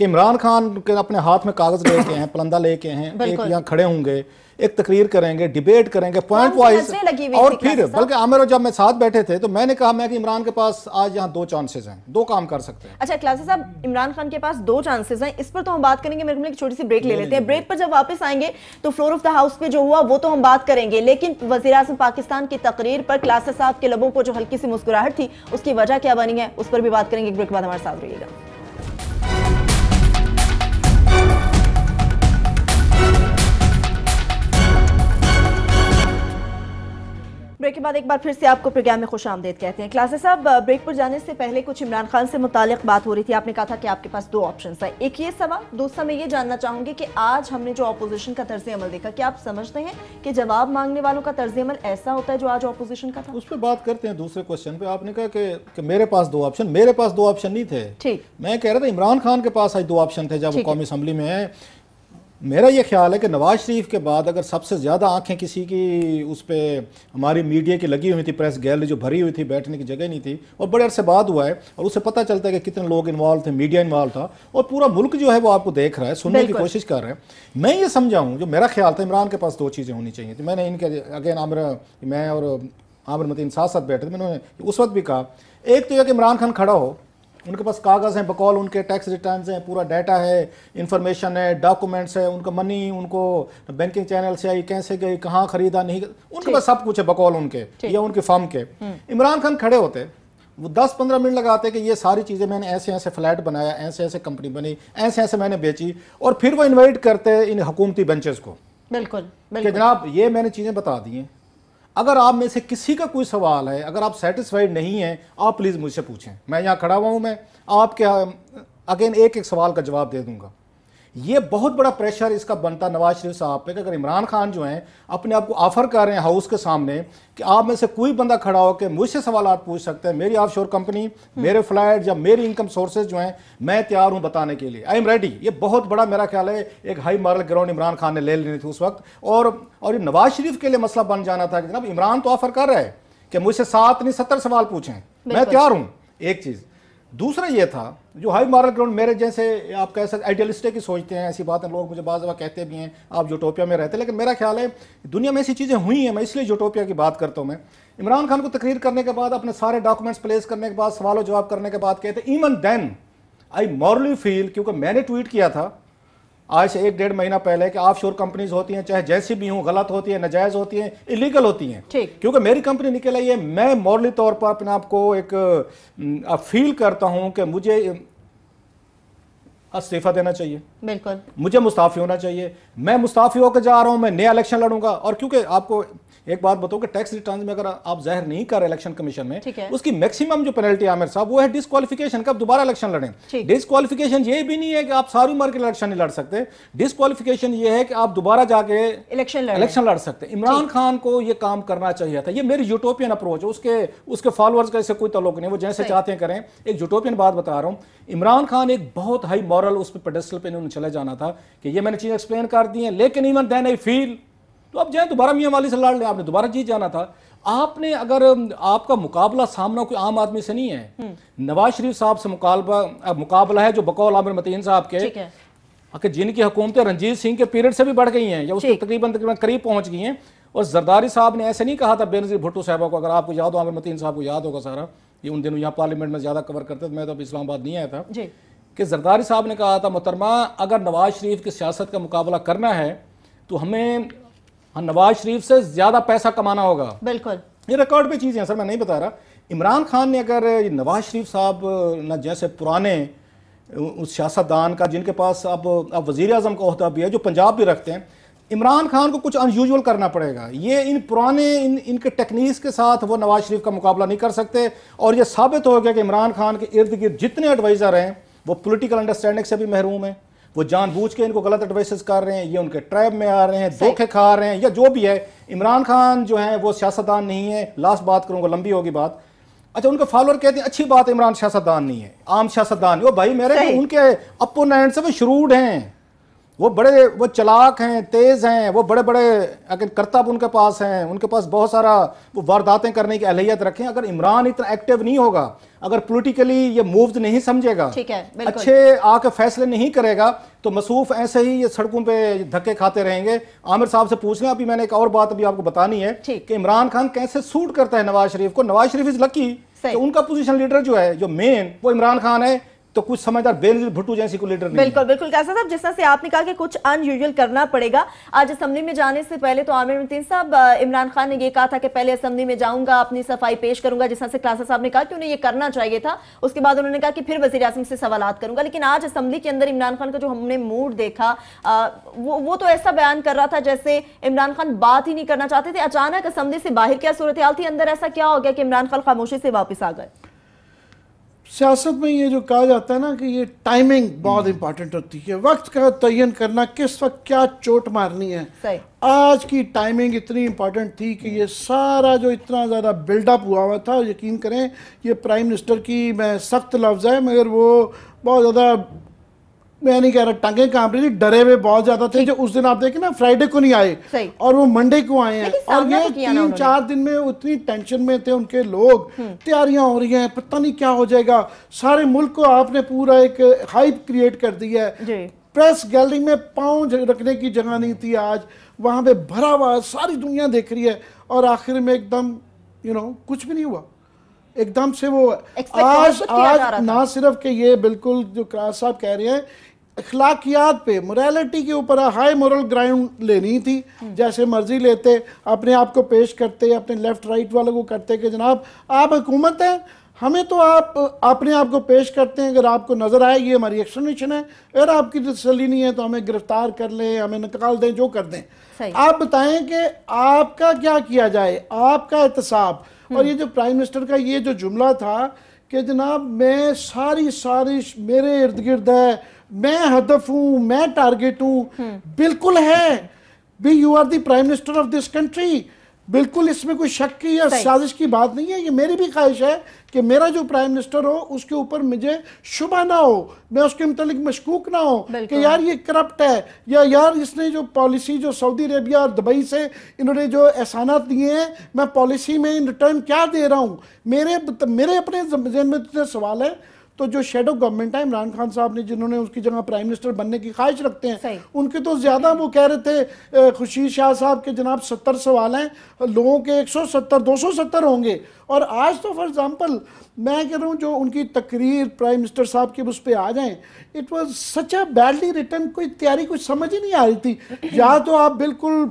کہ عمران خان کے اپنے ہاتھ میں کاغذ لے کے ہیں، پلندہ لے کے ہیں، ایک یہاں کھڑے ہوں گے، ایک تقریر کریں گے، ڈیبیٹ کریں گے پوائنٹ وائز، اور پھر بلکہ عامر جب میں ساتھ بیٹھے تھے تو میں نے کہا کہ عمران کے پاس آج یہاں 2 چانسز ہیں، 2 کام کر سکتے ہیں۔ اچھا کلاسز صاحب، عمران خان کے پاس 2 چانسز ہیں، اس پر تو ہم بات کریں گے، میرے کو ایک چھوٹی سی بریک لے لیتے ہیں، بریک پر جب واپس آئیں گے تو فلور آف دا ہاؤس پہ جو ہوا وہ تو ہم بات کریں گے، لیکن وزیر اعظم پاکستان کی تقریر پر کلاسز صاحب کے لبوں کو جو ہلکی سی مسکراہٹ تھی اس کی وجہ کیا بنی ہے اس پر بھی بات کریں گے۔ ایک بریک کے بعد ہمارے ساتھ رہیے گا۔ بریک کے بعد ایک بار پھر سے آپ کو پروگرام میں خوش آمدید کہتے ہیں۔ کلاسز صاحب، بریک پر جانے سے پہلے کچھ عمران خان سے متعلق بات ہو رہی تھی، آپ نے کہا تھا کہ آپ کے پاس 2 آپشنز ہیں، ایک یہ سوال، دوسرا میں یہ جاننا چاہوں گی کہ آج ہم نے جو اپوزیشن کا طرز عمل دیکھا، کیا آپ سمجھتے ہیں کہ جواب مانگنے والوں کا طرز عمل ایسا ہوتا ہے جو آج اپوزیشن کا تھا؟ اس پہ بات کرتے ہیں۔ دوسرے کوشچن پہ آپ نے کہا کہ میرے پاس 2 آپشن، میرے پاس 2 آپشن نہیں تھے، ٹھیک، میں کہہ رہا تھا عمران خان کے پاس آج 2 آپشن تھے جب وہ قومی اسمبلی میں ہے۔ میرا یہ خیال ہے کہ نواز شریف کے بعد اگر سب سے زیادہ آنکھیں کسی کی اس پہ ہماری میڈیا کی لگی ہوئی تھی، پریس گیلری جو بھری ہوئی تھی، بیٹھنے کی جگہ نہیں تھی، اور بڑے عرصے بعد ہوا ہے اور اسے پتہ چلتا ہے کہ کتنے لوگ انوالو تھے، میڈیا انوالو تھا، اور پورا ملک جو ہے وہ آپ کو دیکھ رہا ہے، سننے کی کوشش کر رہا ہے۔ میں یہ سمجھا ہوں، جو میرا خیال تھا عمران کے پاس 2 چیزیں ہونی چاہیے تھی، میں نے ان کے اگین میں اور عامر متین ساتھ ویٹھے تھے، میں نے اس وقت بھی کہا، ایک تو یہ کہ عمران خان کھڑا ہو، ان کے پاس کاغذ ہیں، بقول ان کے ٹیکس ریٹرنز ہیں، پورا ڈیٹا ہے، انفارمیشن ہے، ڈاکومنٹس ہے، ان کا منی ان کو بینکنگ چینل سے آئی، کیسے گئی، کہاں خریدا نہیں، ان کے پاس سب کچھ ہے بقول ان کے یا ان کے فرم کے۔ عمران خان کھڑے ہوتے، وہ 10-15 منٹ لگاتے کہ یہ ساری چیزیں میں نے ایسے ایسے فلیٹ بنایا، ایسے ایسے کمپنی بنی، ایسے ایسے میں نے بیچی، اور پھر وہ انوائٹ کرتے ان حکومتی بینچز کو، بالکل کہ جناب یہ میں نے چیزیں بتا دی ہیں، اگر آپ میں سے کسی کا کوئی سوال ہے، اگر آپ سیٹسفائیڈ نہیں ہیں، آپ پلیز مجھ سے پوچھیں، میں یہاں کھڑا ہوا ہوں، میں آپ کے اگین ایک سوال کا جواب دے دوں گا۔ یہ بہت بڑا پریشر اس کا بنتا نواز شریف صاحب پہ کہ اگر عمران خان جو ہیں اپنے آپ کو آفر کر رہے ہیں ہاؤس کے سامنے کہ آپ میں سے کوئی بندہ کھڑا ہو کہ مجھ سے سوالات پوچھ سکتے ہیں، میری آف شور کمپنی، میرے فلائٹ یا میری انکم سورسز جو ہیں، میں تیار ہوں بتانے کے لیے، آئی ایم ریڈی۔ یہ بہت بڑا میرا خیال ہے ایک high moral ground Imran Khan نے لے لینی تھی اس وقت، اور یہ نواز شریف کے لیے مسئلہ بن جانا تھا کہ جناب عمران تو آفر کر رہا ہے کہ مجھ سے 7 نہیں 70 سوال پوچھیں، میں تیار ہوں، ایک چیز۔ دوسرا یہ تھا جو ہائی مارل گراؤنڈ، میرے جیسے آپ کہہ سکتے آئیڈیلسٹک کی سوچتے ہیں، ایسی باتیں لوگ مجھے بعض دفعہ کہتے بھی ہیں آپ یوٹوپیا میں رہتے ہیں، لیکن میرا خیال ہے دنیا میں ایسی چیزیں ہوئی ہیں، میں اس لیے یوٹوپیا کی بات کرتا ہوں۔ میں عمران خان کو تقریر کرنے کے بعد، اپنے سارے ڈاکومنٹس پلیس کرنے کے بعد، سوال و جواب کرنے کے بعد کہتے ہیں ایون دین آئی مورلی فیل، کیونکہ میں نے ٹویٹ کیا تھا آج سے 1-1.5 مہینہ پہلے کہ آف شور کمپنیز ہوتی ہیں چاہے جیسی بھی ہوں، غلط ہوتی ہیں، ناجائز ہوتی ہیں، الیگل ہوتی ہیں، کیونکہ میری کمپنی نکل آئی ہے، میں مورلی طور پر اپنے آپ کو ایک فیل کرتا ہوں کہ مجھے استعفیٰ دینا چاہیے، بالکل مجھے مستعفی ہونا چاہیے، میں مستعفی ہو کے جا رہا ہوں، میں نیا الیکشن لڑوں گا۔ اور کیونکہ آپ کو ایک بات بتاؤ کہ ٹیکس ریٹرنز میں اگر آپ ظاہر نہیں کر رہے الیکشن کمیشن میں، اس کی میکسیمم جو پینلٹی عامر صاحب وہ ہے ڈسکوالیفیکیشن، کب دوبارہ الیکشن لڑیں۔ ڈسکوالیفیکیشن یہ بھی نہیں ہے کہ آپ ساری عمر کے الیکشن نہیں لڑ سکتے، ڈسکوالیفیکیشن یہ ہے کہ آپ دوبارہ جا کے الیکشن لڑ سکتے۔ عمران خان کو یہ کام کرنا چاہیے تھا، یہ میری یوٹوپین اپروچ ہے، اس کے فالوورز کا اس سے کوئی تعلق نہیں، وہ جیسے چاہتے ہیں کریں۔ ایک یوٹوپین بات بتا رہا ہوں، عمران خان ایک بہت ہائی مورل اس پہ پیڈسٹل پہ انہوں نے چلے جانا تھا کہ یہ میں نے چیزیں ایکسپلین کر دی ہیں، لیکن ایون دین آئی فیل، تو اب جائیں دوبارہ میاں والی سے لڑ لیں، آپ نے دوبارہ جیت جانا تھا۔ آپ نے اگر آپ کا مقابلہ سامنا کوئی عام آدمی سے نہیں ہے، نواز شریف صاحب سے مقابلہ ہے جو بقول عامر متین صاحب کے کہ جن کی حکومتیں رنجیت سنگھ کے پیریڈ سے بھی بڑھ گئی ہیں یا اس کے تقریباً قریب پہنچ گئی ہیں، اور زرداری صاحب نے ایسے نہیں کہا تھا بے نظیر بھٹو صاحبہ کو، اگر آپ کو یاد ہو، عامر متین صاحب کو یاد ہوگا سارا، یہ ان دنوں یہاں پارلیمنٹ میں زیادہ کور کرتے تھے، میں تو اب اسلام آباد نہیں آیا تھا، کہ زرداری صاحب نے کہا تھا محترمہ اگر نواز شریف کی سیاست کا مقابلہ کرنا ہے تو ہمیں نواز شریف سے زیادہ پیسہ کمانا ہوگا۔ بالکل یہ ریکارڈ پہ چیزیں ہیں سر، میں نہیں بتا رہا۔ عمران خان نے اگر نواز شریف صاحب نہ جیسے پرانے اس سیاستدان کا جن کے پاس اب وزیر اعظم کا عہدہ بھی ہے، جو پنجاب بھی رکھتے ہیں، عمران خان کو کچھ ان یوزول کرنا پڑے گا۔ یہ ان پرانے ان کے ٹیکنیکس کے ساتھ وہ نواز شریف کا مقابلہ نہیں کر سکتے، اور یہ ثابت ہو گیا کہ عمران خان کے ارد گرد جتنے ایڈوائزر ہیں وہ پولیٹیکل انڈرسٹینڈنگ سے بھی محروم ہیں، وہ جان بوجھ کے ان کو غلط ایڈوائسز کر رہے ہیں، یہ ان کے ٹریب میں آ رہے ہیں، دھوکے کھا رہے ہیں، یا جو بھی ہے۔ عمران خان جو ہیں وہ سیاستدان نہیں ہے، لاسٹ بات کروں گا، لمبی ہوگی بات۔ اچھا ان کے فالوور کہتے ہیں اچھی بات ہے عمران سیاستدان نہیں ہے، عام سیاستدان نہیں، وہ بھائی میرے ان کے اپوننٹس وہ شروڈ ہیں، وہ بڑے وہ چلاک ہیں, تیز ہیں, وہ بڑے بڑے اگر کرتب ان کے پاس ہیں, ان کے پاس بہت سارا وہ وارداتیں کرنے کی اہلیت رکھیں. اگر عمران اتنا ایکٹیو نہیں ہوگا, اگر پولیٹیکلی یہ مووڈ نہیں سمجھے گا, اچھے آ کے فیصلے نہیں کرے گا, تو مصروف ایسے ہی یہ سڑکوں پہ دھکے کھاتے رہیں گے. عامر صاحب سے پوچھ لیں, ابھی میں نے ایک اور بات ابھی آپ کو بتانی ہے کہ عمران خان کیسے سوٹ کرتا ہے نواز شریف کو. نواز شریف از لکی کہ ان کا پوزیشن لیڈر جو ہے, جو مین, وہ عمران خان ہے, تو کچھ سمجھدار بینظیر بھٹو جیسی کو لیڈر نہیں. بالکل بالکل. قیصر صاحب, جس طرح سے آپ نے کہا کہ کچھ ان یوزول کرنا پڑے گا, آج اسمبلی میں جانے سے پہلے تو عامر متین صاحب, عمران خان نے یہ کہا تھا کہ پہلے اسمبلی میں جاؤں گا, اپنی صفائی پیش کروں گا, جس طرح سے قیصر صاحب نے کہا کہ انہیں یہ کرنا چاہیے تھا. اس کے بعد انہوں نے کہا کہ پھر وزیر اعظم سے سوالات کروں گا. لیکن آج اسمبلی کے اندر عمران خان کا جو ہم نے موڈ دیکھا, وہ تو ایسا بیان کر رہا تھا جیسے عمران خان بات ہی نہیں کرنا چاہتے تھے. اچانک اسمبلی سے باہر کیا صورتحال تھی, اندر ایسا کیا ہو گیا کہ عمران خان خاموشی سے واپس آ گئے؟ سیاست میں یہ جو کہا جاتا ہے نا کہ یہ ٹائمنگ بہت امپورٹنٹ ہوتی ہے, وقت کا تعین کرنا, کس وقت کیا چوٹ مارنی ہے. آج کی ٹائمنگ اتنی امپورٹنٹ تھی کہ یہ سارا جو اتنا زیادہ بلڈ اپ ہوا تھا, یقین کریں یہ پرائم منسٹر کی, میں سخت لفظ ہے مگر وہ بہت زیادہ, میں نہیں کہہ رہا ٹانگیں کانپ رہی تھی, ڈرے ہوئے بہت زیادہ تھے. جو اس دن آپ دیکھیں نا فرائیڈے کو نہیں آئے اور وہ منڈے کو آئے ہیں, اور یہ 3-4 دن میں اتنی ٹینشن میں تھے ان کے لوگ, تیاریاں ہو رہی ہیں, پتہ نہیں کیا ہو جائے گا. سارے ملک کو آپ نے پورا ایک ہائپ کریٹ کر دی ہے. پریس گیلری میں پاؤں رکھنے کی جگہ نہیں تھی, آج وہاں پہ بھرا ہوا, ساری دنیا دیکھ رہی ہے, اور آخر میں ایک دم کچھ بھی نہیں ہوا. ایک دم سے وہ آج نہ صرف کہ یہ بالکل جو قیصر صاحب کہہ رہے ہیں, اخلاقیات پہ, موریلٹی کے اوپر ہائی مورل گراؤنڈ لینی تھی. جیسے مرضی لیتے, اپنے آپ کو پیش کرتے, اپنے لیفٹ رائٹ والوں کو کرتے کہ جناب آپ حکومت ہیں, ہمیں تو آپ اپنے آپ کو پیش کرتے ہیں, اگر آپ کو نظر آئے یہ ہماری ایکسپلینیشن ہے, اگر آپ کی تسلی نہیں ہے تو ہمیں گرفتار کر لیں, ہمیں نکال دیں, جو کر دیں. آپ بتائیں کہ آپ کا کیا کیا جائے, آپ کا احتساب. اور یہ جو پرائم منسٹر کا یہ جو جملہ تھا کہ جناب میں ساری میرے ارد گرد ہے, میں ہدف ہوں, میں ٹارگٹ ہوں, بالکل ہے بھی, you are the prime minister of this country. بالکل اس میں کوئی شک کی یا سازش کی بات نہیں ہے. یہ میری بھی خواہش ہے کہ میرا جو پرائم منسٹر ہو اس کے اوپر مجھے شبہ نہ ہو, میں اس کے متعلق مشکوک نہ ہو کہ یار یہ کرپٹ ہے, یا یار اس نے جو پالیسی جو سعودی عربیہ اور دبئی سے انہوں نے جو احسانات دیے ہیں, میں پالیسی میں ان ریٹرن کیا دے رہا ہوں. میرے اپنے ذہن میں سوال ہے. تو جو شیڈو گورنمنٹ ہے عمران خان صاحب نے, جنہوں نے اس کی جگہ پرائم منسٹر بننے کی خواہش رکھتے ہیں, ان کے تو زیادہ, وہ کہہ رہے تھے خورشید شاہ صاحب کے جناب 70 سوال ہیں, لوگوں کے 170 270 ہوں گے. اور آج تو فار ایگزامپل میں کہہ رہا ہوں جو ان کی تقریر پرائم منسٹر صاحب کے اس پہ آ جائیں, it was such a badly return, کوئی تیاری کچھ سمجھ ہی نہیں آ رہی تھی. یا تو آپ بالکل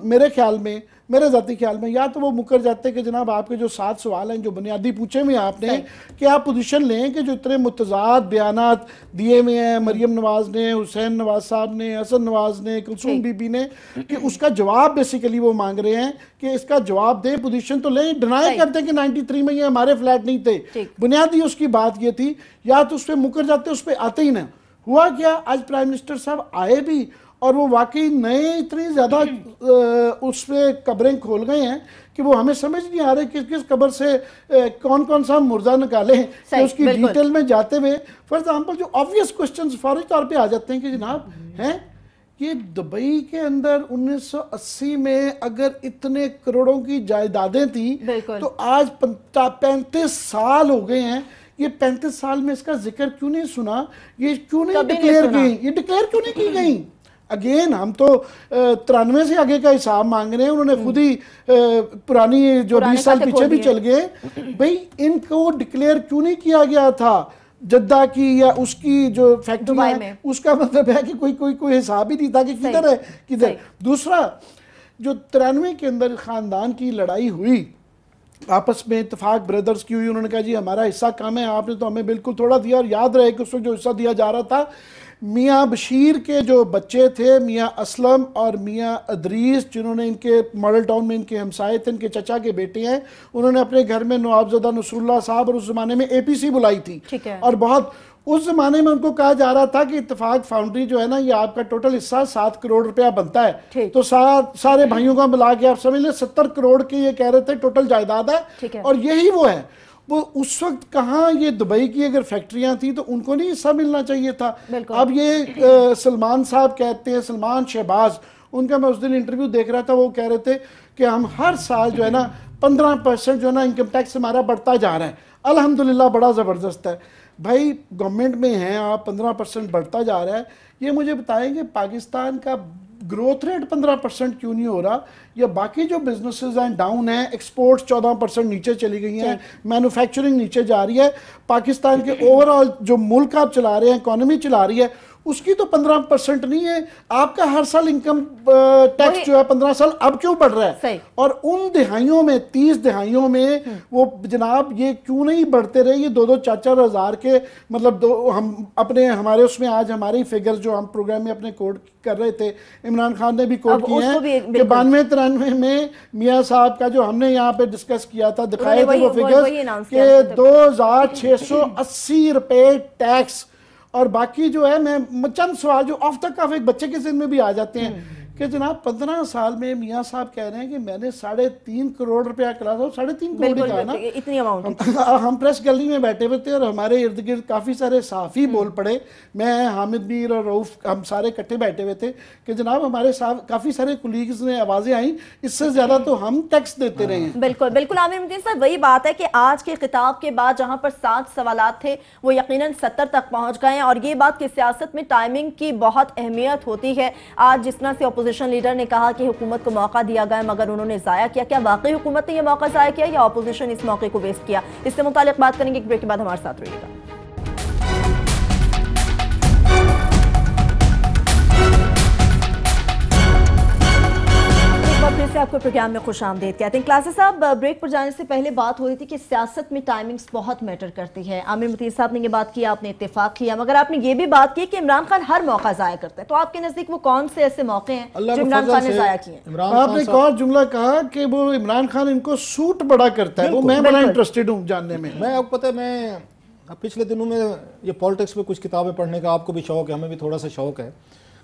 میرے ذاتی خیال میں یا تو وہ مکر جاتے کہ جناب آپ کے جو 7 سوال ہیں جو بنیادی پوچھے ہوئے آپ نے, کہ آپ پوزیشن لیں کہ جو اتنے متضاد بیانات دیے ہوئے ہیں مریم نواز نے, حسین نواز صاحب نے, حسن نواز نے, کلثوم بی بی نے, کہ اس کا جواب بیسیکلی وہ مانگ رہے ہیں کہ اس کا جواب دیں, پوزیشن تو لیں. ڈینائی کرتے کہ 93 میں یہ ہمارے فلیٹ نہیں تھے, بنیادی اس کی بات یہ تھی. یا تو اس پہ مکر جاتے, اس پہ آتے ہی نہ. ہوا کیا, آج پرائم منسٹر صاحب آئے بھی, اور وہ واقعی نئے اتنی زیادہ اس پہ قبریں کھول گئے ہیں کہ وہ ہمیں سمجھ نہیں آ رہے کس قبر سے کون سا مردہ نکالیں, کہ اس کی ڈیٹیل میں جاتے ہوئے. فار ایگزامپل جو آبویس کوسچنز فوری طور پہ آ جاتے ہیں کہ جناب ہیں یہ دبئی کے اندر 1980 میں اگر اتنے کروڑوں کی جائیدادیں تھیں تو آج 35 سال ہو گئے ہیں, یہ 35 سال میں اس کا ذکر کیوں نہیں سنا, یہ کیوں نہیں ڈکلیئر گئی, یہ ڈکلیئر کیوں نہیں کی گئی. اگین ہم تو 93 سے آگے کا حساب مانگ رہے ہیں, انہوں نے خود ہی پرانی جو 20 سال پیچھے بھی چل گئے. بھئی ان کو ڈکلیئر کیوں نہیں کیا گیا تھا جدہ کی یا اس کی جو فیکٹری ہے, اس کا مطلب ہے کہ کوئی حساب ہی نہیں تھا کہ کدھر ہے کدھر. دوسرا جو 93 کے اندر خاندان کی لڑائی ہوئی, آپس میں اتفاق بردرز کی ہوئی, انہوں نے کہا جی ہمارا حصہ کم ہے, آپ نے تو ہمیں بالکل تھوڑا دیا. اور یاد رہے کہ اس وقت جو حصہ دیا جا رہا تھا, میاں بشیر کے جو بچے تھے, میاں اسلم اور میاں ادریس, جنہوں نے ان کے ماڈل ٹاؤن میں ان کے ہمسائے تھے, ان کے چچا کے بیٹے ہیں, انہوں نے اپنے گھر میں نوابزادہ نصر اللہ صاحب, اور اس زمانے میں اے پی سی بلائی تھی. اور بہت اس زمانے میں ان کو کہا جا رہا تھا کہ اتفاق فاؤنڈری جو ہے نا, یہ آپ کا ٹوٹل حصہ 7 کروڑ روپیہ بنتا ہے, تو سارے بھائیوں کا ملا کے آپ سمجھ لیں 70 کروڑ کے یہ کہہ رہے تھے ٹوٹل جائیداد ہے, اور یہی وہ ہے. وہ اس وقت کہاں یہ دبئی کی اگر فیکٹریاں تھیں تو ان کو نہیں حصہ ملنا چاہیے تھا. اب یہ سلمان صاحب کہتے ہیں, سلمان شہباز, ان کا میں اس دن انٹرویو دیکھ رہا تھا, وہ کہہ رہے تھے کہ ہم ہر سال جو ہے نا 15% جو ہے نا انکم ٹیکس ہمارا بڑھتا جا رہا ہے. الحمدللہ بڑا زبردست ہے. بھائی گورنمنٹ میں ہیں آپ, 15% بڑھتا جا رہا ہے. یہ مجھے بتائیں کہ پاکستان کا گروتھ ریٹ 15% کیوں نہیں ہو رہا, یا باقی جو بزنسز ہیں ڈاؤن ہیں, ایکسپورٹس 14% نیچے چلی گئی ہیں, مینوفیکچرنگ نیچے جا رہی ہے. پاکستان کے اوورآل جو ملک آپ چلا رہے ہیں, اکانومی چلا رہی ہے, اس کی تو 15% نہیں ہے. آپ کا ہر سال انکم ٹیکس جو ہے 15 سال اب کیوں بڑھ رہا ہے؟ اور ان دہائیوں میں 30 دہائیوں میں وہ جناب یہ کیوں نہیں بڑھتے رہے؟ یہ 2-4 ہزار کے مطلب ہم اپنے ہمارے اس میں آج ہماری فگر جو ہم پروگرام میں اپنے کوٹ کر رہے تھے, عمران خان نے بھی کوٹ کیے ہیں کہ 92-93 میں میاں صاحب کا جو ہم نے یہاں پہ ڈسکس کیا تھا, دکھائے تھے وہ فگرز کہ 2680 روپے ٹیکس. اور باقی جو ہے میں چند سوال جو آف دا کف ایک بچے کے ذہن میں بھی آ جاتے ہیں کہ جناب 15 سال میں میاں صاحب کہہ رہے ہیں کہ میں نے 3.5 کروڑ روپیہ کلا تھا, 3.5 کروڑ ہی کہا نا, اتنی اماؤنٹ. ہم پریس گیلری میں بیٹھے ہوئے تھے اور ہمارے ارد گرد کافی سارے صحافی بول پڑے, میں حامد میر اور رؤف ہم سارے اکٹھے بیٹھے ہوئے تھے کہ جناب ہمارے کافی سارے کولیگز نے آوازیں آئیں اس سے زیادہ تو ہم ٹیکس دیتے رہے ہیں. بالکل بالکل عامر متین صاحب, وہی بات ہے کہ آج کے خطاب کے بعد جہاں پر 7 سوالات تھے وہ یقیناً 70 تک پہنچ گئے ہیں, اور یہ بات کہ سیاست میں ٹائمنگ کی بہت اہمیت ہوتی ہے. آج جس طرح سے اپوزیشن لیڈر نے کہا کہ حکومت کو موقع دیا گیا مگر انہوں نے ضائع کیا, کیا واقعی حکومت نے یہ موقع ضائع کیا یا اپوزیشن اس موقع کو ویسٹ کیا؟ اس سے متعلق بات کریں گے, ایک بریک کے بعد ہمارے ساتھ رہیے گا. پھر سے آپ کو پروگرام میں خوش آمدید کہتے ہیں. کلاسز صاحب, بریک پر جانے سے پہلے بات ہو رہی تھی کہ سیاست میں ٹائمنگز بہت میٹر کرتی ہے. عامر متین صاحب نے یہ بات کی, آپ نے اتفاق کیا, مگر آپ نے یہ بھی بات کی کہ عمران خان ہر موقع ضائع کرتا ہے. تو آپ کے نزدیک وہ کون سے ایسے موقع ہیں جو عمران خان نے ضائع کیے ہیں؟ آپ نے ایک اور جملہ کہا کہ وہ عمران خان ان کو سوٹ بڑا کرتا ہے, وہ میں بڑا انٹرسٹڈ ہوں جاننے میں. میں آپ کو پتہ ہے, میں پچھلے دنوں میں یہ پالیٹکس پہ کچھ کتابیں پڑھنے کا آپ کو بھی شوق ہے, ہمیں بھی تھوڑا سا شوق ہے,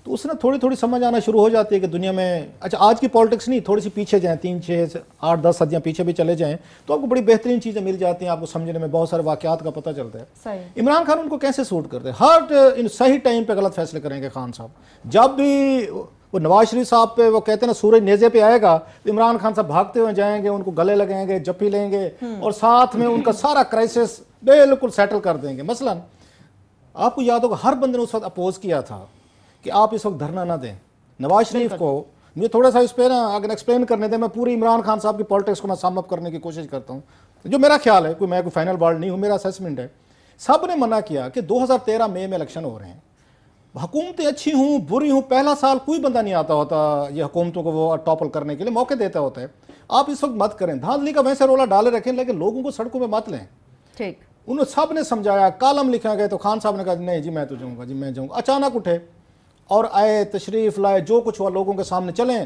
تو اس نے تھوڑی سمجھ آنا شروع ہو جاتی ہے کہ دنیا میں, اچھا آج کی پالیٹکس نہیں, تھوڑی سی پیچھے جائیں, 3-6-8-10 صدیاں پیچھے بھی چلے جائیں تو آپ کو بڑی بہترین چیزیں مل جاتی ہیں, آپ کو سمجھنے میں بہت سارے واقعات کا پتہ چلتا ہے. عمران خان ان کو کیسے سوٹ کرتے ہیں؟ ہر صحیح ٹائم پہ غلط فیصلے کریں گے خان صاحب. جب بھی وہ نواز شریف صاحب پہ وہ کہتے ہیں نا سورج نیزے پہ آئے گا, تو عمران خان صاحب بھاگتے ہوئے جائیں گے, ان کو گلے لگائیں گے, جپی لیں گے اور ساتھ میں ان کا سارا کرائسس بالکل سیٹل کر دیں گے. مثلا آپ کو یاد ہوگا ہر بندے نے اس وقت اپوز کیا تھا کہ آپ اس وقت دھرنا نہ دیں نواز شریف کو. مجھے تھوڑا سا اس پہ نا اگر ایکسپلین کرنے دیں, میں پوری عمران خان صاحب کی پالیٹکس کو میں سم اپ کرنے کی کوشش کرتا ہوں, جو میرا خیال ہے, میں کوئی فائنل ورڈ نہیں ہوں, میرا اسیسمنٹ ہے. سب نے منع کیا کہ 2013 مئی میں الیکشن ہو رہے ہیں, حکومتیں اچھی ہوں بری ہوں, پہلا سال کوئی بندہ نہیں آتا ہوتا یہ حکومتوں کو وہ ٹاپل کرنے کے لیے موقع دیتا ہوتا ہے. آپ اس وقت مت کریں, دھاندلی کا ویسے رولا ڈالے رکھیں, لیکن لوگوں کو سڑکوں پہ مت لیں. ٹھیک, انہوں سب نے سمجھایا, کالم لکھا گئے, تو خان صاحب نے کہا نہیں جی میں تو جاؤں گا, جی میں جاؤں گا. اچانک اٹھے اور آئے, تشریف لائے, جو کچھ ہوا لوگوں کے سامنے چلیں.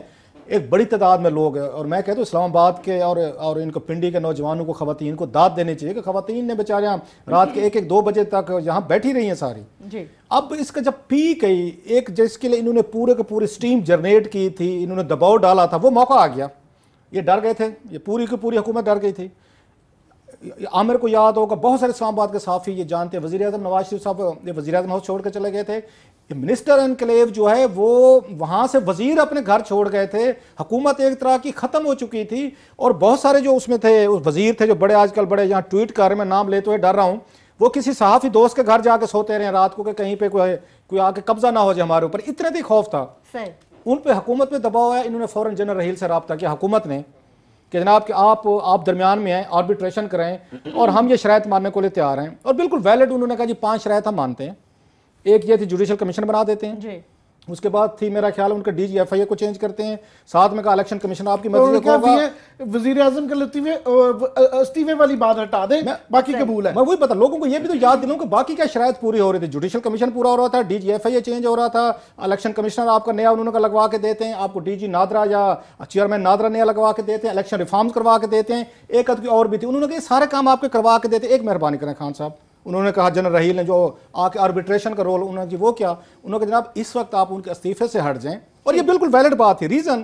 ایک بڑی تعداد میں لوگ ہیں, اور میں کہتا ہوں اسلام آباد کے اور ان کو پنڈی کے نوجوانوں کو, خواتین کو داد دینی چاہیے کہ خواتین نے بیچاریاں رات کے 1-2 بجے تک یہاں بیٹھی رہی ہیں ساری. اب اس کا جب پیک گئی, ایک جس کے لیے انہوں نے پورے کے پوری سٹیم جنریٹ کی تھی, انہوں نے دباؤ ڈالا تھا, وہ موقع آ گیا. یہ ڈر گئے تھے, یہ پوری کی پوری حکومت ڈر گئی تھی. عامر کو یاد ہوگا, بہت سارے اسلام آباد کے صحافی یہ جانتے ہیں, وزیر اعظم نواز شریف صاحب یہ وزیر اعظم ہاؤس چھوڑ کے چلے گئے تھے. منسٹر انکلیو جو ہے وہ وہاں سے وزیر اپنے گھر چھوڑ گئے تھے, حکومت ایک طرح کی ختم ہو چکی تھی, اور بہت سارے جو اس میں تھے وزیر تھے جو بڑے آج کل بڑے یہاں ٹویٹ کر رہے, میں نام لیتے ہوئے ڈر رہا ہوں, وہ کسی صحافی دوست کے گھر جا کے سوتے رہے رات کو کہ کہیں پہ کوئی آ کے قبضہ نہ ہو جائے ہمارے اوپر. اتنے بھی خوف تھا ان پہ, حکومت پہ دباؤ ہے. انہوں نے فوراً جنرل رحیل سے رابطہ کیا حکومت نے کہ جناب کہ آپ درمیان میں ہیں, آربیٹریشن کریں, اور ہم یہ شرائط ماننے کو لیے تیار ہیں. اور بالکل ویلڈ انہوں نے کہا جی 5 شرائط ہم مانتے ہیں. ایک یہ تھی جوڈیشل کمیشن بنا دیتے ہیں, اس کے بعد تھی میرا خیال ان کا ڈی جی ایف آئی اے کو چینج کرتے ہیں, ساتھ میں کہا الیکشن کمیشن آپ کی مرضی کا ہوگا, وزیر اعظم کے استعفے والی بات ہٹا دیں, باقی قبول ہے. میں وہی پتا لوگوں کو یہ بھی تو یاد دلاؤں کہ باقی کیا شرائط پوری ہو رہی تھی. جوڈیشل کمیشن پورا ہو رہا تھا, D G F I A change ہو رہا تھا, الیکشن کمشنر آپ کا نیا انہوں نے لگوا کے دیتے ہیں, آپ کو ڈی جی نادرا یا چیئرمین نادرا نیا لگوا کے دیتے ہیں, الیکشن ریفارمز کروا کے دیتے ہیں, ایک ادھ کی اور بھی تھی. انہوں نے کہا سارے کام آپ کے کروا کے دیتے. ایک مہربانی کریں خان صاحب, انہوں نے کہا جنرل رحیل نے جو آ کے آربیٹریشن کا رول انہوں نے وہ کیا, انہوں نے کہا جناب اس وقت آپ ان کے استعفے سے ہٹ جائیں. اور یہ بالکل ویلڈ بات تھی. ریزن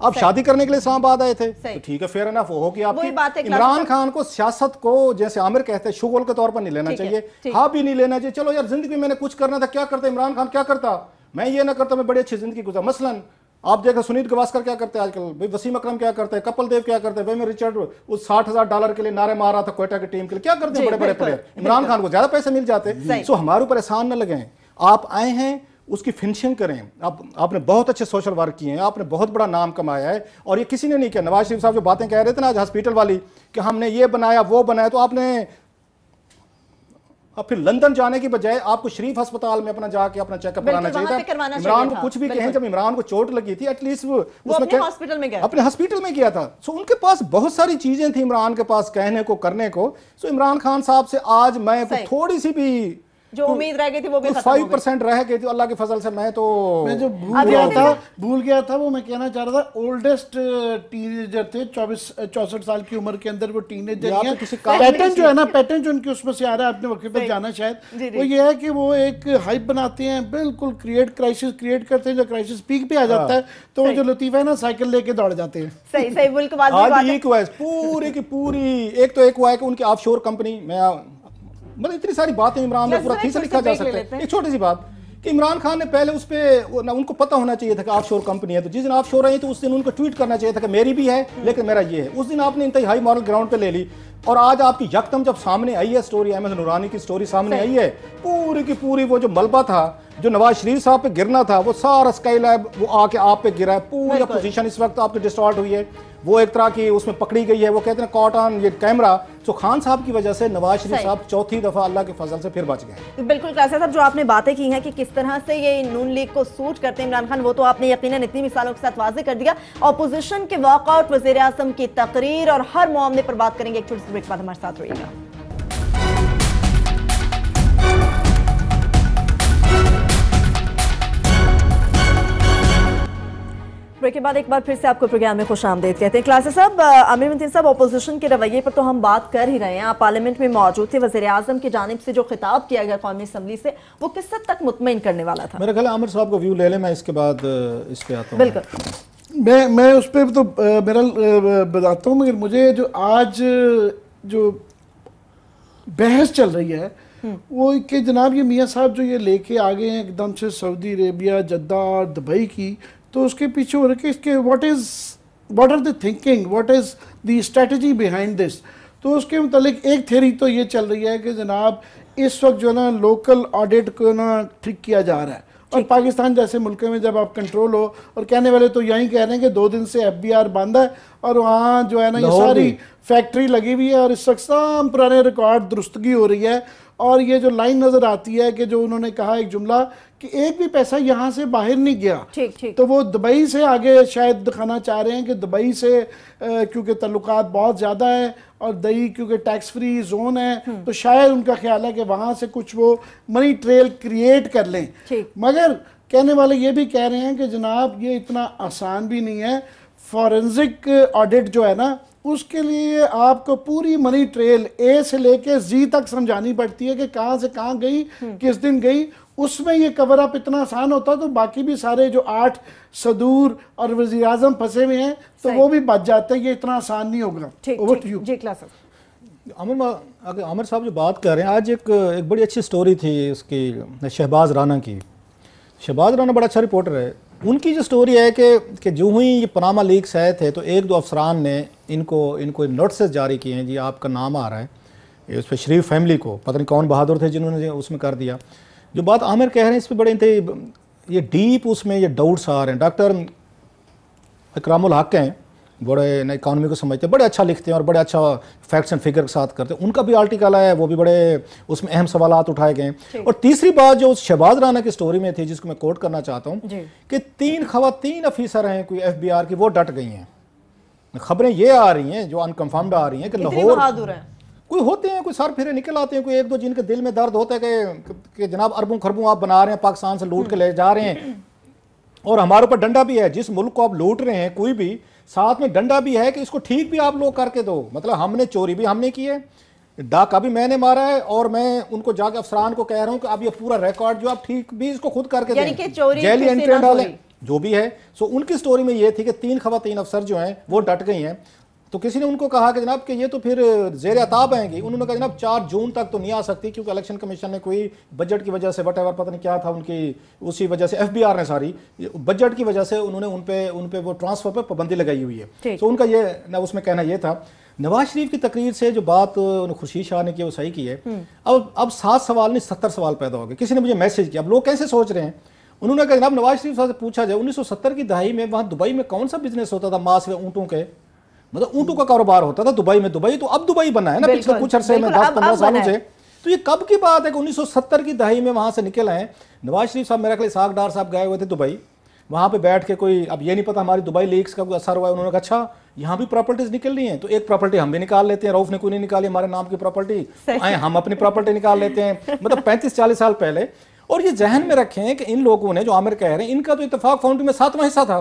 آپ شادی کرنے کے لیے اسلام آباد آئے تھے تو ٹھیک ہے فیئر انف ہو کہ آپ کی عمران خان کو سیاست کو جیسے عامر کہتے ہیں شغل کے طور پر نہیں لینا چاہیے ہاں بھی نہیں لینا چاہیے چلو یار زندگی میں نے کچھ کرنا تھا کیا کرتا عمران خان کیا کرتا میں یہ نہ کرتا میں بڑی اچھی زندگی گزار مثلا آپ دیکھیں سنیل گواسکر کیا کرتے ہیں آج کل بھائی وسیم اکرم کیا کرتے ہیں کپل دیو کیا کرتے ہیں بھائی میں رچرڈ اس $60,000 کے لیے نعرے مار رہا تھا کوئٹہ کی ٹیم کے لیے کیا کرتے ہیں بڑے بڑے پلیئر عمران خان کو زیادہ پیسے مل جاتے سو ہمارے اوپر احسان نہ لگیں آپ آئے ہیں اس کی فنشنگ کریں آپ نے بہت اچھے سوشل ورک کیے ہیں آپ نے بہت بڑا نام کمایا ہے اور یہ کسی نے نہیں کیا نواز شریف صاحب جو باتیں کہہ رہے تھے نا آج ہاسپٹل والی کہ ہم نے یہ بنایا وہ بنایا تو آپ نے اب پھر لندن جانے کی بجائے آپ کو شریف ہسپتال میں اپنا جا کے اپنا چیک اپ کرانا چاہیے تھا عمران کو کچھ بھی کہیں جب عمران کو چوٹ لگی تھی ایٹ لیسٹ وہ اپنے ہاسپٹل میں گیا تھا سو ان کے پاس بہت ساری چیزیں تھیں عمران کے پاس کہنے کو کرنے کو سو عمران خان صاحب سے آج میں تھوڑی سی بھی جو امید رہ گئی تھی وہ بھی 5% رہ گئی تھی اللہ کے فضل سے میں جو بھول گیا تھا وہ میں کہنا چاہ رہا تھا اولڈسٹ ٹینیجر تھے 64 سال کی عمر کے اندر وہ ٹینیجر ہیں پیٹرن جو ہے نا پیٹرن جو ان کے اس میں سے آ رہا ہے اپنے وقت پر جانا شاید وہ یہ ہے کہ وہ ایک ہائپ بناتے ہیں بالکل کرائسس کریٹ کرتے ہیں جو کرائسس پیک پہ آ جاتا ہے تو وہ جو لطیفہ ہے نا سائیکل لے کے دوڑ جاتے ہیں صحیح ملک بات پوری کی پوری ایک ہوا ہے کہ ان کی آف شور کمپنی میں مطلب اتنی ساری باتیں عمران میں پورا تھی سے لکھا جا سکتا ہے ایک چھوٹی سی بات کہ عمران خان نے پہلے اس پہ ان کو پتہ ہونا چاہیے تھا کہ آف شور کمپنی ہے تو جس دن آف شور آئی تو اس دن ان کو ٹویٹ کرنا چاہیے تھا کہ میری بھی ہے لیکن میرا یہ ہے اس دن آپ نے انتہائی مارل گراؤنڈ پہ لے لی اور آج آپ کی یکدم جب سامنے آئی ہے سٹوری احمد نورانی کی سٹوری سامنے آئی ہے پوری کی پوری وہ جو ملبہ تھا جو نواز شریف صاحب پہ گرنا تھا وہ سارا اسکائی لیب وہ آ کے آپ پہ گرا ہے پوری پوزیشن اس وقت آپ کی ڈسٹارٹ ہوئی ہے وہ ایک طرح کی اس میں پکڑی گئی ہے وہ کہتے ہیں کاٹ آن یہ کیمرہ تو خان صاحب کی وجہ سے نواز شریف صاحب چوتھی دفعہ اللہ کے فضل سے پھر بچ گئے بالکل کلاسا صاحب جو آپ نے باتیں کی ہیں کہ کس طرح سے یہ نون لیگ کو سوٹ کرتے ہیں عمران خان وہ تو آپ نے یقیناً اتنی مثالوں کے ساتھ واضح کر دیا اپوزیشن کے واک آؤٹ وزیر اعظم کی تقریر اور ہر معاملے پر بات کریں گے ایک چھوٹی سی بریک بعد ہمارے ساتھ رہیے گا بریک کے بعد ایک بار پھر سے آپ کو پروگرام میں خوش آمدید کہتے ہیں کلاسا صاحب عامر متین صاحب اپوزیشن کے رویے پر تو ہم بات کر ہی رہے ہیں آپ پارلیمنٹ میں موجود تھے وزیر اعظم کی جانب سے جو خطاب کیا گیا قومی اسمبلی سے وہ کس حد تک مطمئن کرنے والا تھا میرا خیال ہے عامر صاحب کو ویو لے لیں میں اس کے بعد اس پہ آتا ہوں بالکل میں اس پہ تو میرا بتاتا ہوں مگر مجھے جو آج جو بحث چل رہی ہے وہ کہ جناب یہ میاں صاحب جو یہ لے کے آگے ہیں ایک دم سے سعودی عربیہ جدہ اور دبئی کی تو اس کے پیچھے ہو رہا ہے کہ what are the thinking what is the strategy behind this تو اس کے متعلق ایک تھیوری تو یہ چل رہی ہے کہ جناب اس وقت جو ہے نا لوکل آڈٹ کو نا ٹھیک کیا جا رہا ہے اور پاکستان جیسے ملک میں جب آپ کنٹرول ہو اور کہنے والے تو یہی کہہ رہے ہیں کہ 2 دن سے FBR بند ہے اور وہاں جو ہے نا یہ ساری فیکٹری لگی ہوئی ہے اور اس وقت تمام پرانے ریکارڈ درستگی ہو رہی ہے اور یہ جو لائن نظر آتی ہے کہ جو انہوں نے کہا ایک جملہ کہ ایک بھی پیسہ یہاں سے باہر نہیں گیا تو وہ دبئی سے آگے شاید دکھانا چاہ رہے ہیں کہ دبئی سے کیونکہ تعلقات بہت زیادہ ہیں اور دبئی کیونکہ ٹیکس فری زون ہے تو شاید ان کا خیال ہے کہ وہاں سے کچھ وہ منی ٹریل کریٹ کر لیں مگر کہنے والے یہ بھی کہہ رہے ہیں کہ جناب یہ اتنا آسان بھی نہیں ہے فورنزک آڈٹ جو ہے نا اس کے لیے آپ کو پوری منی ٹریل اے سے لے کے زی تک سمجھانی پڑتی ہے کہ کہاں سے کہاں گئی کس دن گئی اس میں یہ کور اپ اتنا آسان ہوتا تو باقی بھی سارے جو 8 صدور اور وزیر اعظم پھنسے ہوئے ہیں تو وہ بھی بچ جاتے ہیں یہ اتنا آسان نہیں ہوگا عامر صاحب جو بات کر رہے ہیں آج ایک بڑی اچھی سٹوری تھی اس کی شہباز رانا کی شہباز رانا بڑا اچھا رپورٹر ہے ان کی جو سٹوری ہے کہ جو ہی یہ پاناما لیکس آئے تھے تو 1-2 افسران نے ان کو نوٹسز جاری کیے ہیں جی آپ کا نام آ رہا ہے اس پہ شریف فیملی کو پتہ نہیں کون بہادر تھے جنہوں نے اس میں کر دیا جو بات عامر کہہ رہے ہیں اس پہ بڑے یہ ڈیپ اس میں یہ ڈاؤٹس آ رہے ہیں ڈاکٹر اکرام الحق ہیں بڑے اکانومی کو سمجھتے ہیں بڑے اچھا لکھتے ہیں اور بڑے اچھا فیکٹس اینڈ فگر کے ساتھ کرتے ہیں ان کا بھی آرٹیکل ہے وہ بھی بڑے اس میں اہم سوالات اٹھائے گئے ہیں اور تیسری بات جو شہباز رانا کی سٹوری میں تھی جس کو میں کوٹ کرنا چاہتا ہوں کہ 3 خواتین افیسر ہیں کوئی FBR کی وہ ڈٹ گئی ہیں خبریں یہ آ رہی ہیں جو انکنفرمڈ آ رہی ہیں کہ لاہور کوئی ہوتے ہیں کوئی سر پھرے نکل آتے ہیں کوئی 1-2 جن کے دل میں درد ہوتا ہے کہ جناب اربوں خربوں آپ بنا رہے ہیں پاکستان سے لوٹ کے لے جا رہے ہیں اور ہمارے اوپر ڈنڈا بھی ہے جس ملک کو آپ لوٹ رہے ہیں کوئی بھی ساتھ میں ڈنڈا بھی ہے کہ اس کو ٹھیک بھی آپ لوگ کر کے دو مطلب ہم نے چوری بھی ہم نے کی ہے ڈاکہ بھی میں نے مارا ہے اور میں ان کو جا کے افسران کو کہہ رہا ہوں کہ اب یہ پورا ریکارڈ جو آپ ٹھیک بھی اس کو خود کر کے دیں جیلی انٹری ڈالیں جو بھی ہے. سو ان کی سٹوری میں یہ تھی کہ 3 خواتین افسر جو ہیں وہ ڈٹ گئی ہیں. تو کسی نے ان کو کہا کہ جناب کہ یہ تو پھر زیر عتاب آئیں گی. انہوں نے کہا جناب 4 جون تک تو نہیں آ سکتی کیونکہ الیکشن کمیشن نے کوئی بجٹ کی وجہ سے وٹ ایور پتہ نہیں کیا تھا ان کی, اسی وجہ سے ایف بی آر نے ساری بجٹ کی وجہ سے انہوں نے ان پہ وہ ٹرانسفر پہ پابندی لگائی ہوئی ہے. تو ان کا یہ اس میں کہنا یہ تھا. نواز شریف کی تقریر سے جو بات خورشید شاہ نے کی وہ صحیح کی ہے. اب 7 سوال نہیں 70 سوال پیدا ہو گئے. کسی نے مجھے میسج کیا اب لوگ کیسے سوچ رہے ہیں. انہوں نے کہا جناب نواز شریف صاحب سے پوچھا جائے 1970 کی دہائی میں وہاں دبئی میں کون سا بزنس ہوتا تھا ماس و اونٹوں کے, مطلب اونٹوں کا کاروبار ہوتا تھا دبئی میں. دبئی تو اب دبئی بنا ہے نا پچھلے کچھ عرصے میں 10-15 سالوں سے. تو یہ کب کی بات ہے کہ 1970 کی دہائی میں وہاں سے نکل آئے. نواز شریف صاحب میرا خیال اسحاق ڈار صاحب گئے ہوئے تھے دبئی, وہاں پہ بیٹھ کے کوئی اب یہ نہیں پتا ہماری دبئی لیکس کا کوئی اثر ہوا ہے. انہوں نے کہا اچھا یہاں بھی پراپرٹیز نکل رہی ہیں تو ایک پراپرٹی ہم بھی نکال لیتے ہیں. رؤف نے کوئی نہیں نکالی ہمارے نام کی پراپرٹی, آئے ہم اپنی پراپرٹی نکال لیتے ہیں. مطلب 35-40 سال پہلے. اور یہ ذہن میں رکھیں کہ ان لوگوں نے جو عامر کہہ رہے ہیں ان کا تو اتفاق فاؤنڈری میں 7واں حصہ تھا.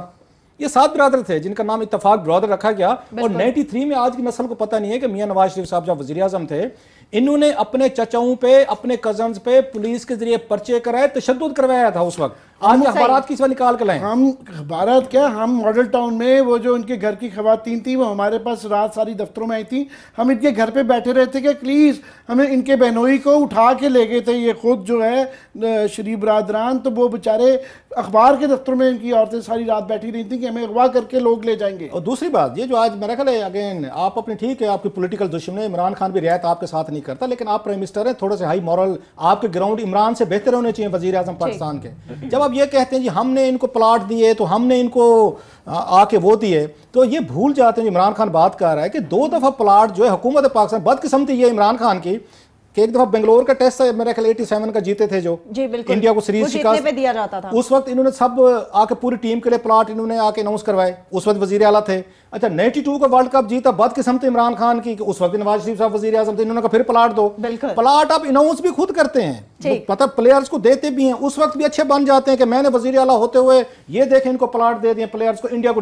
یہ 7 برادر تھے جن کا نام اتفاق برادر رکھا گیا. اور 93 میں آج کی نسل کو پتہ نہیں ہے کہ میاں نواز شریف صاحب جب وزیر اعظم تھے انہوں نے اپنے چچاؤں پہ اپنے کزنز پہ پولیس کے ذریعے پرچے کرائے, تشدد کروایا تھا اس وقت. آج اخبارات کی سوا نکال کے لائیں. ہم اخبارات کیا, ہم ماڈل ٹاؤن میں وہ جو ان کے گھر کی خواتین تھیں وہ ہمارے پاس رات ساری دفتروں میں آئی تھیں. ہم ان کے گھر پہ بیٹھے رہے تھے کہ پلیز ہمیں ان کے بہنوئی کو اٹھا کے لے گئے تھے. یہ خود جو ہے شریف برادران تو وہ بیچارے اخبار کے دفتروں میں ان کی عورتیں ساری رات بیٹھی رہی تھیں کہ ہمیں اغوا کر کے لوگ لے جائیں گے. اور دوسری بات یہ جو آج میرا خیال ہے اگین آپ اپنی ٹھیک ہے آپ کی پولیٹیکل دشمن ہے, عمران خان بھی رعایت آپ کے ساتھ نہیں کرتا, لیکن آپ پرائم منسٹر ہیں, تھوڑے سے ہائی مورل آپ کے گراؤنڈ عمران سے بہتر ہونے چاہیے وزیر اعظم پاکستان کے. جب آپ یہ کہتے ہیں جی ہم نے ان کو پلاٹ دیے تو ہم نے ان کو آ کے وہ دیے, تو یہ بھول جاتے ہیں عمران خان بات کر رہا ہے کہ 2 دفعہ پلاٹ جو ہے حکومت پاکستان بدقسمتی یہ عمران خان کی کہ ایک دفعہ بنگلور کا ٹیسٹ میرے خیال 87 کا جیتے تھے جو انڈیا کو سیریز شکست دیا جاتا تھا, اس وقت انہوں نے سب آ کے پوری ٹیم کے لیے پلاٹ انہوں نے آ کے اناؤنس کروائے. اس وقت وزیر اعلیٰ تھے. اچھا 92 کا ورلڈ کپ جیتا بدقسمتی عمران خان کی کہ اس وقت نواز شریف صاحب وزیر اعظم تھے, انہوں نے کہا پھر پلاٹ دو. پلاٹ آپ اناؤنس بھی خود کرتے ہیں, مطلب پلیئرز کو دیتے بھی ہیں, اس وقت بھی اچھے بن جاتے ہیں کہ میں نے وزیر اعلیٰ ہوتے ہوئے یہ دیکھیں ان کو پلاٹ دے دیے پلیئرز کو, انڈیا کو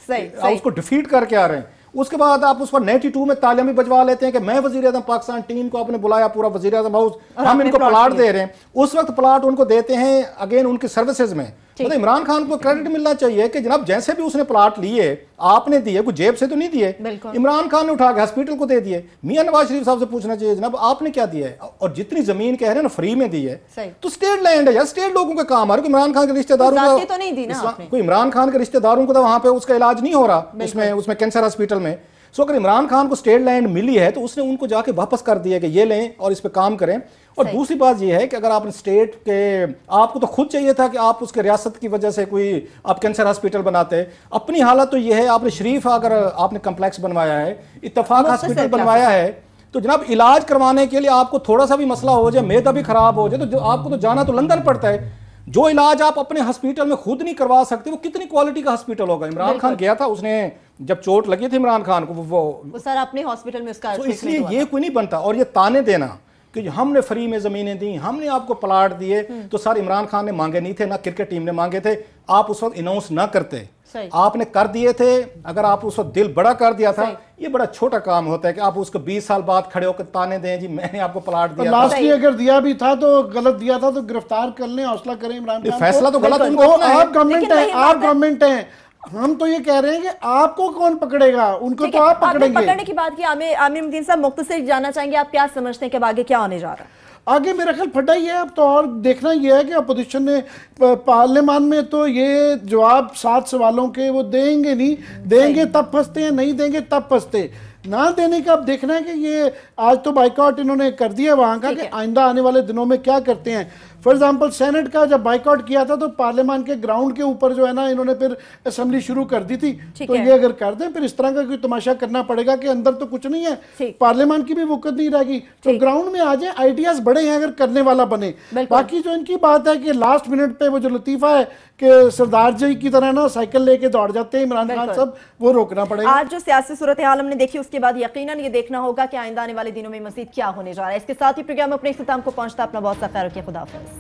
اس کو ڈیفیٹ کر کے آ رہے ہیں. اس کے بعد آپ اس پر 92 میں تالیاں بھی بجوا لیتے ہیں کہ میں وزیر اعظم پاکستان ٹیم کو آپ نے بلایا پورا وزیر اعظم ہاؤس, ہم ان کو پلاٹ دے رہے ہیں. اس وقت پلاٹ ان کو دیتے ہیں اگین ان کی سروسز میں. مطلب عمران خان کو کریڈٹ ملنا چاہیے کہ جناب جیسے بھی اس نے پلاٹ لیے آپ نے دیے, کوئی جیب سے تو نہیں دیے, عمران خان نے اٹھا کے ہاسپٹل کو دے دیے. میاں نواز شریف صاحب سے پوچھنا چاہیے جناب آپ نے کیا دیا ہے, اور جتنی زمین کہہ رہے ہیں نا فری میں دی ہے تو اسٹیٹ لینڈ ہے یا اسٹیٹ لوگوں کا کام ہے. عمران خان کے رشتہ داروں کو کوئی عمران خان کے رشتہ داروں کو تو وہاں پہ اس کا علاج نہیں ہو رہا اس میں کینسر ہاسپٹل میں. سو اگر عمران خان کو اسٹیٹ لینڈ ملی ہے تو اس نے ان کو جا کے واپس کر دیا کہ یہ لیں اور اس پہ کام کریں. اور دوسری بات یہ ہے کہ اگر آپ نے اسٹیٹ کے آپ کو تو خود چاہیے تھا کہ آپ اس کے ریاست کی وجہ سے کوئی آپ کینسر ہاسپٹل بناتے. اپنی حالت تو یہ ہے آپ نے شریف اگر آپ نے کمپلیکس بنوایا ہے, اتفاق ہاسپٹل بنوایا ہے, تو جناب علاج کروانے کے لیے آپ کو تھوڑا سا بھی مسئلہ ہو جائے, معدہ بھی خراب ہو جائے, تو آپ کو تو جانا تو لندن پڑتا ہے. جو علاج آپ اپنے ہاسپٹل میں خود نہیں کروا سکتے وہ کتنی کوالٹی کا ہاسپٹل ہوگا. عمران خان گیا تھا, اس نے جب چوٹ لگی تھی عمران خان کو وہ سر اپنے ہاسپٹل میں اس کا, اس لیے یہ کوئی نہیں بنتا. اور یہ تانے دینا کہ ہم نے فری میں زمینیں دی, ہم نے آپ کو پلاٹ دیے, تو سر عمران خان نے مانگے نہیں تھے, نہ کرکٹ ٹیم نے مانگے تھے. آپ اس وقت اناؤنس نہ کرتے, آپ نے کر دیے تھے. اگر آپ اس وقت دل بڑا کر دیا تھا, یہ بڑا چھوٹا کام ہوتا ہے کہ آپ اس کو 20 سال بعد کھڑے ہو کر تانے دیں جی میں نے آپ کو پلاٹ دیا. لاسٹلی اگر دیا بھی تھا تو غلط دیا تھا تو گرفتار کر لیں, حوصلہ کریں عمران خان. فیصلہ تو غلط ان کو, آپ گورنمنٹ ہیں, آپ گورنمنٹ ہیں. ہم تو یہ کہہ رہے ہیں کہ آپ کو کون پکڑے گا, ان کو تو آپ پکڑیں گے. پکڑنے کی بات کی عامر متین صاحب مختصر جاننا چاہیں گے آپ کیا سمجھتے ہیں کہ آگے کیا ہونے جا رہا ہے؟ آگے میرا خیال پھٹا ہی ہے اب تو. اور دیکھنا یہ ہے کہ اپوزیشن نے پارلیمان میں تو یہ جواب 7 سوالوں کے وہ دیں گے نہیں, دیں گے تب پھنستے ہیں, نہیں دیں گے تب پھنستے. نہ دینے کا اب دیکھنا ہے کہ یہ آج تو بائیکاٹ انہوں نے کر دیا وہاں کا, کہ آئندہ آنے والے دنوں میں کیا کرتے ہیں. فار ایگزامپل سینٹ کا جب بائیکاٹ کیا تھا تو پارلیمان کے گراؤنڈ کے اوپر جو ہے نا انہوں نے پھر اسمبلی شروع کر دی تھی. تو یہ اگر کر دیں پھر اس طرح کا کوئی تماشا کرنا پڑے گا کہ اندر تو کچھ نہیں ہے, پارلیمان کی بھی وقت نہیں رہے گی. تو گراؤنڈ میں آ جائیں, آئیڈیاز بڑے ہیں اگر کرنے والا بنے. باقی جو ان کی بات ہے کہ لاسٹ منٹ پہ وہ جو لطیفہ ہے کہ سردار جی کی طرح نا سائیکل لے کے دوڑ جاتے ہیں عمران خان صاحب, وہ روکنا پڑے گا. آج جو سیاسی صورتحال ہم نے دیکھی اس کے بعد یقیناً یہ دیکھنا ہوگا کہ آئندہ آنے والے دنوں میں مزید کیا ہونے جا رہا ہے. اس کے ساتھ ہی پروگرام اپنے اختتام کو پہنچتا. اپنا بہت سا خیر رکھیے. خدا حافظ.